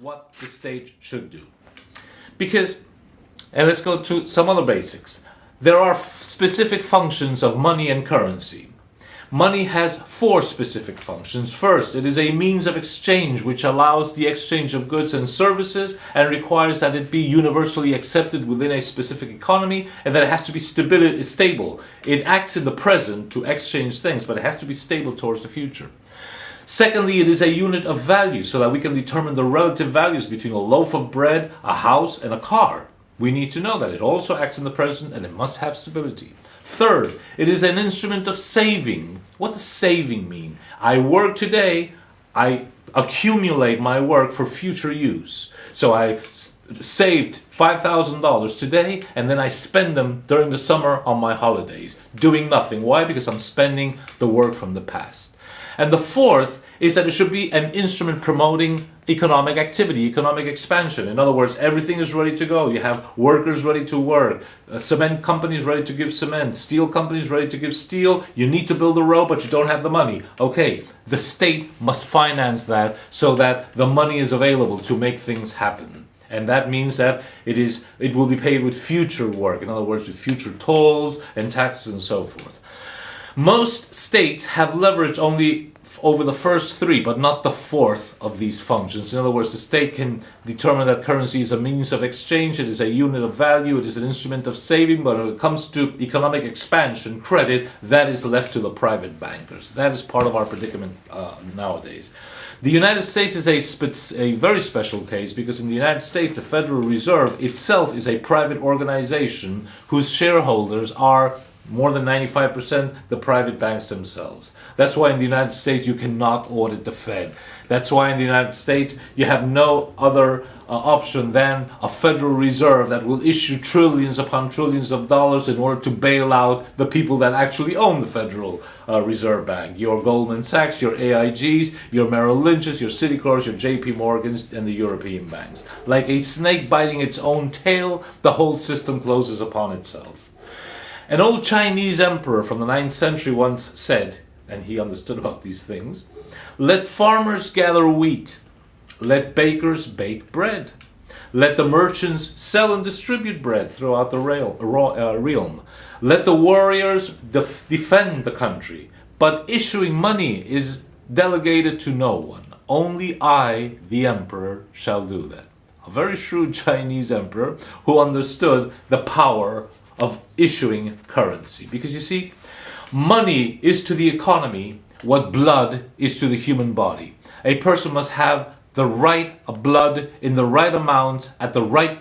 what the state should do. Because, and let's go to some other basics. There are specific functions of money and currency. Money has four specific functions. First, it is a means of exchange which allows the exchange of goods and services and requires that it be universally accepted within a specific economy, and that it has to be stable. It acts in the present to exchange things, but it has to be stable towards the future. Secondly, it is a unit of value so that we can determine the relative values between a loaf of bread, a house, and a car. We need to know that it also acts in the present and it must have stability. Third, it is an instrument of saving. What does saving mean? I work today, I accumulate my work for future use. So I saved $5,000 today and then I spend them during the summer on my holidays, doing nothing. Why? Because I'm spending the work from the past. And the fourth is that it should be an instrument promoting economic activity, economic expansion. In other words, everything is ready to go. You have workers ready to work, cement companies ready to give cement, steel companies ready to give steel. You need to build a road, but you don't have the money. Okay, the state must finance that so that the money is available to make things happen. And that means that it will be paid with future work. In other words, with future tolls and taxes and so forth. Most states have leverage only over the first three, but not the fourth of these functions. In other words, the state can determine that currency is a means of exchange, it is a unit of value, it is an instrument of saving, but when it comes to economic expansion, credit, that is left to the private bankers. That is part of our predicament nowadays. The United States is a very special case because in the United States, the Federal Reserve itself is a private organization whose shareholders are more than 95% the private banks themselves. That's why in the United States you cannot audit the Fed. That's why in the United States you have no other option than a Federal Reserve that will issue trillions upon trillions of dollars in order to bail out the people that actually own the Federal Reserve Bank. Your Goldman Sachs, your AIGs, your Merrill Lynch's, your Citicorps, your JP Morgan's, and the European banks. Like a snake biting its own tail, the whole system closes upon itself. An old Chinese emperor from the 9th century once said, and he understood about these things, "Let farmers gather wheat, let bakers bake bread, let the merchants sell and distribute bread throughout the realm, let the warriors defend the country, but issuing money is delegated to no one. Only I, the emperor, shall do that." A very shrewd Chinese emperor who understood the power of issuing currency. Because you see, money is to the economy what blood is to the human body. A person must have the right blood in the right amount at the right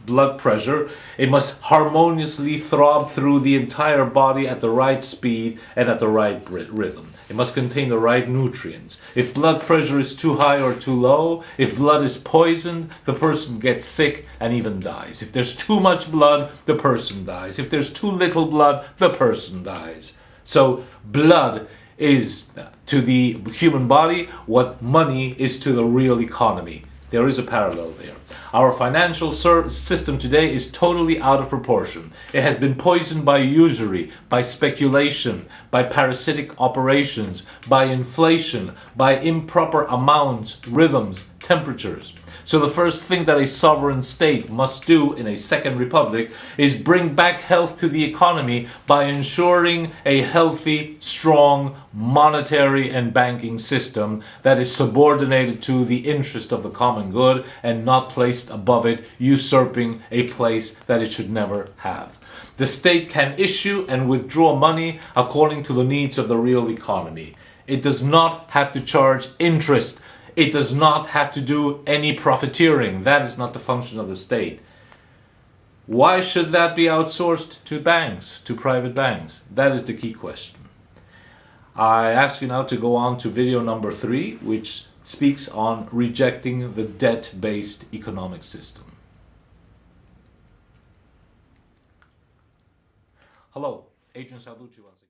blood pressure. It must harmoniously throb through the entire body at the right speed and at the right rhythm. It must contain the right nutrients. If blood pressure is too high or too low, if blood is poisoned, the person gets sick and even dies. If there's too much blood, the person dies. If there's too little blood, the person dies. So blood is to the human body what money is to the real economy. There is a parallel there. Our financial system today is totally out of proportion. It has been poisoned by usury, by speculation, by parasitic operations, by inflation, by improper amounts, rhythms, temperatures. So the first thing that a sovereign state must do in a second republic is bring back health to the economy by ensuring a healthy, strong monetary and banking system that is subordinated to the interest of the common good and not placed above it, usurping a place that it should never have. The state can issue and withdraw money according to the needs of the real economy. It does not have to charge interest. It does not have to do any profiteering. That is not the function of the state. Why should that be outsourced to banks, to private banks? That is the key question. I ask you now to go on to video number 3, which speaks on rejecting the debt-based economic system. Hello, Adrian Sarducci once again.